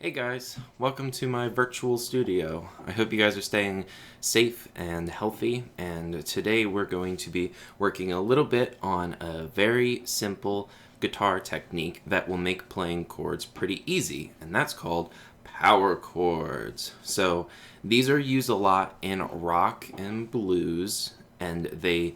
Hey guys, welcome to my virtual studio. I hope you guys are staying safe and healthy, and today we're going to be working a little bit on a very simple guitar technique that will make playing chords pretty easy, and that's called power chords. So these are used a lot in rock and blues, and they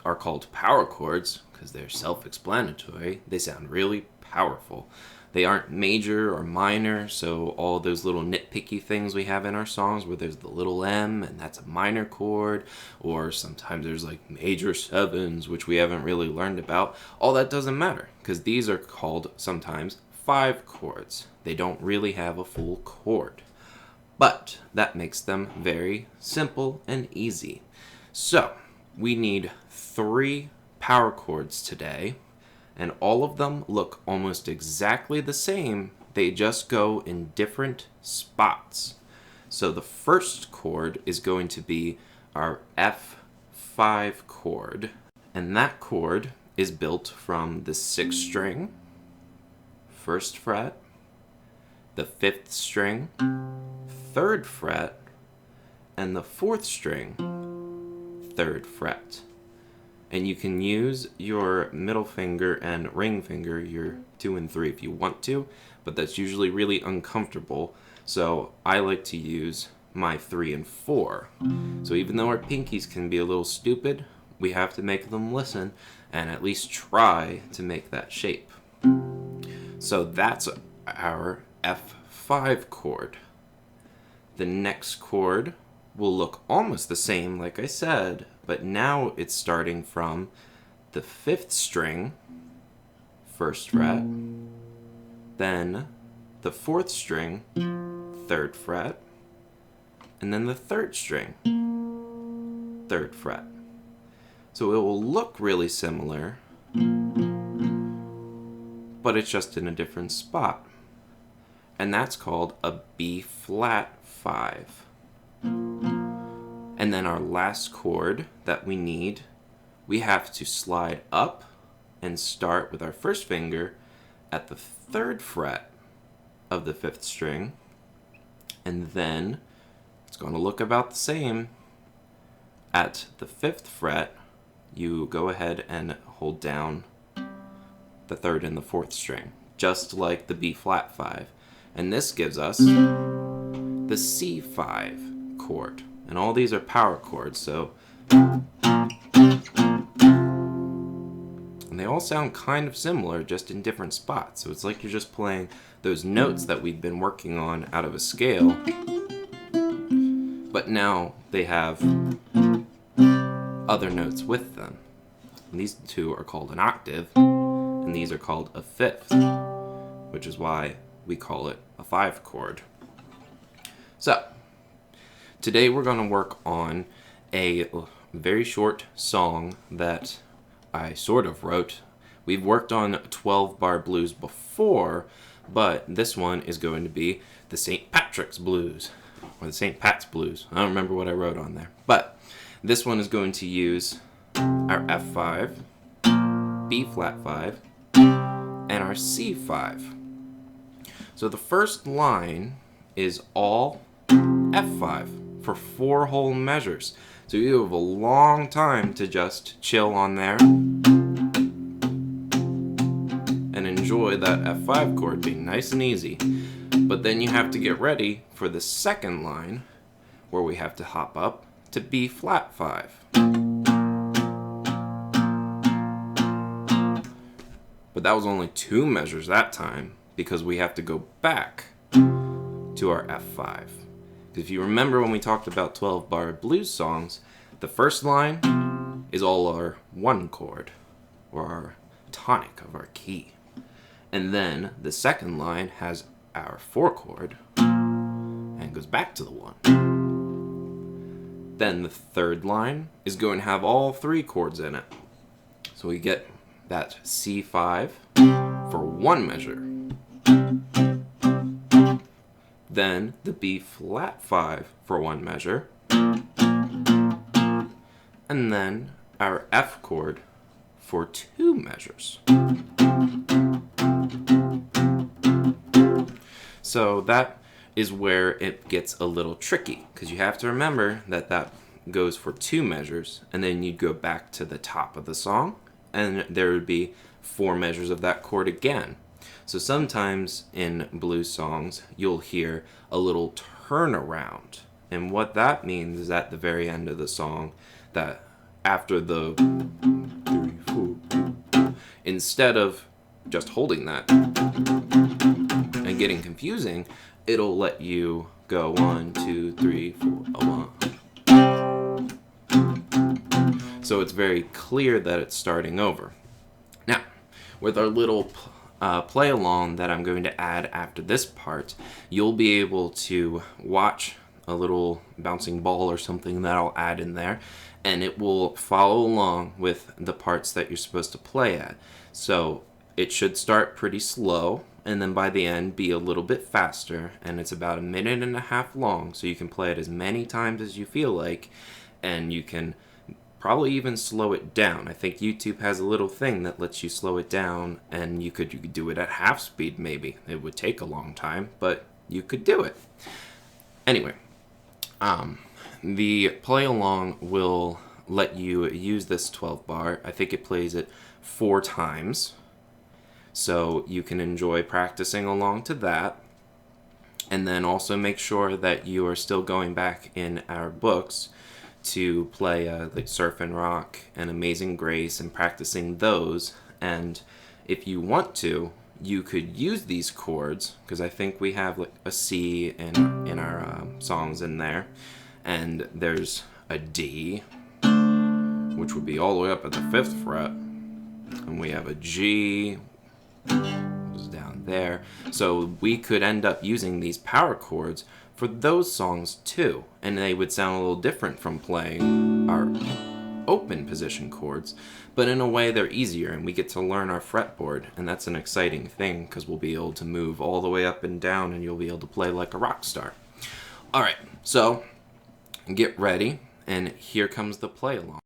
are called power chords because they're self-explanatory. They sound really powerful. They aren't major or minor, so all those little nitpicky things we have in our songs where there's the little M and that's a minor chord, or sometimes there's like major sevens, which we haven't really learned about, all that doesn't matter because these are called sometimes 5 chords. They don't really have a full chord, but that makes them very simple and easy. So we need 3 power chords today, and all of them look almost exactly the same. They just go in different spots. So the first chord is going to be our F5 chord, and that chord is built from the 6th string, 1st fret, the 5th string, 3rd fret, and the 4th string, 3rd fret. And you can use your middle finger and ring finger, your 2 and 3 if you want to, but that's usually really uncomfortable. So I like to use my 3 and 4. So even though our pinkies can be a little stupid, we have to make them listen and at least try to make that shape. So that's our F5 chord. The next chord will look almost the same, like I said, but now it's starting from the 5th string, 1st fret, then the 4th string, 3rd fret, and then the 3rd string, 3rd fret. So it will look really similar, but it's just in a different spot. And that's called a B flat 5. And then our last chord that we need, we have to slide up and start with our first finger at the 3rd fret of the 5th string. And then it's going to look about the same. At the 5th fret, you go ahead and hold down the 3rd and the 4th string, just like the B flat 5. And this gives us the C5 chord. And all these are power chords, so... And they all sound kind of similar, just in different spots. So it's like you're just playing those notes that we've been working on out of a scale. But now they have other notes with them. And these two are called an octave, and these are called a fifth, which is why we call it a 5 chord. So, today we're going to work on a very short song that I sort of wrote. We've worked on 12-bar blues before, but this one is going to be the St. Patrick's Blues, or the St. Pat's Blues. I don't remember what I wrote on there. But this one is going to use our F5, B flat 5, and our C5. So the first line is all F5 for 4 whole measures. So you have a long time to just chill on there and enjoy that F5 chord being nice and easy. But then you have to get ready for the second line where we have to hop up to B flat 5. But that was only 2 measures that time because we have to go back to our F5. If you remember when we talked about 12-bar blues songs, the first line is all our 1 chord, or our tonic of our key. And then the second line has our 4 chord and goes back to the 1. Then the third line is going to have all 3 chords in it. So we get that C5 for 1 measure. Then the B flat 5 for 1 measure, and then our F chord for 2 measures. So that is where it gets a little tricky, because you have to remember that that goes for 2 measures, and then you'd go back to the top of the song, and there would be 4 measures of that chord again. So sometimes in blues songs, you'll hear a little turnaround. And what that means is at the very end of the song, that after the 3, 4, instead of just holding that and getting confusing, it'll let you go 1, 2, 3, 4, 1. So it's very clear that it's starting over. Now, with our little play along that I'm going to add after this part, you'll be able to watch a little bouncing ball or something that I'll add in there, and it will follow along with the parts that you're supposed to play at. So it should start pretty slow, and then by the end be a little bit faster, and it's about 1.5 minutes long, so you can play it as many times as you feel like, and you can probably even slow it down. I think YouTube has a little thing that lets you slow it down, and you could do it at half speed maybe. It would take a long time, but you could do it. Anyway, the play along will let you use this 12 bar. I think it plays it 4 times, so you can enjoy practicing along to that. And then also make sure that you are still going back in our books to play like Surf and Rock and Amazing Grace and practicing those. And if you want to, you could use these chords, because I think we have like a C in our songs in there, and there's a D, which would be all the way up at the 5th fret, and we have a G, which is down there. So we could end up using these power chords for those songs too, and they would sound a little different from playing our open position chords, but in a way they're easier, and we get to learn our fretboard, and that's an exciting thing because we'll be able to move all the way up and down, and you'll be able to play like a rock star. Alright, so get ready, and here comes the play along.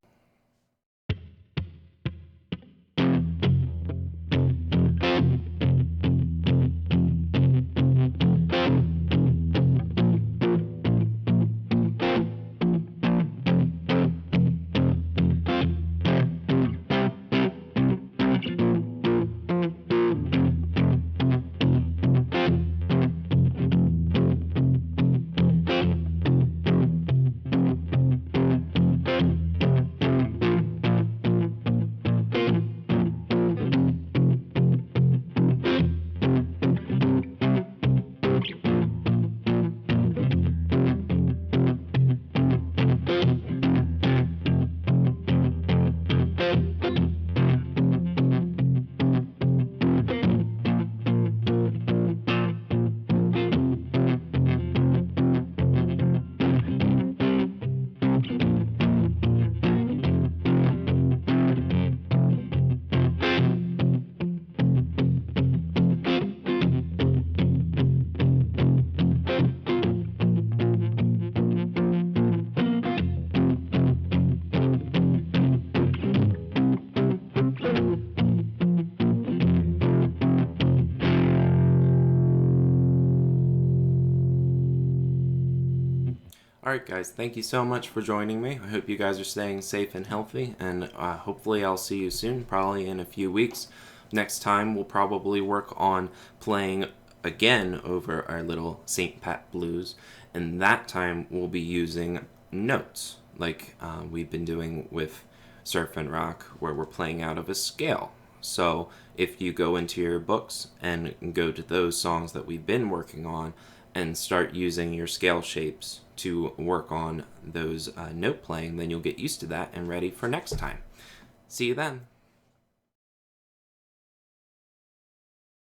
Alright guys, thank you so much for joining me. I hope you guys are staying safe and healthy, and hopefully I'll see you soon, probably in a few weeks. Next time we'll probably work on playing again over our little St. Pat blues, and that time we'll be using notes, like we've been doing with Surf and Rock, where we're playing out of a scale. So if you go into your books and go to those songs that we've been working on and start using your scale shapes to work on those note playing, then you'll get used to that and ready for next time. See you then.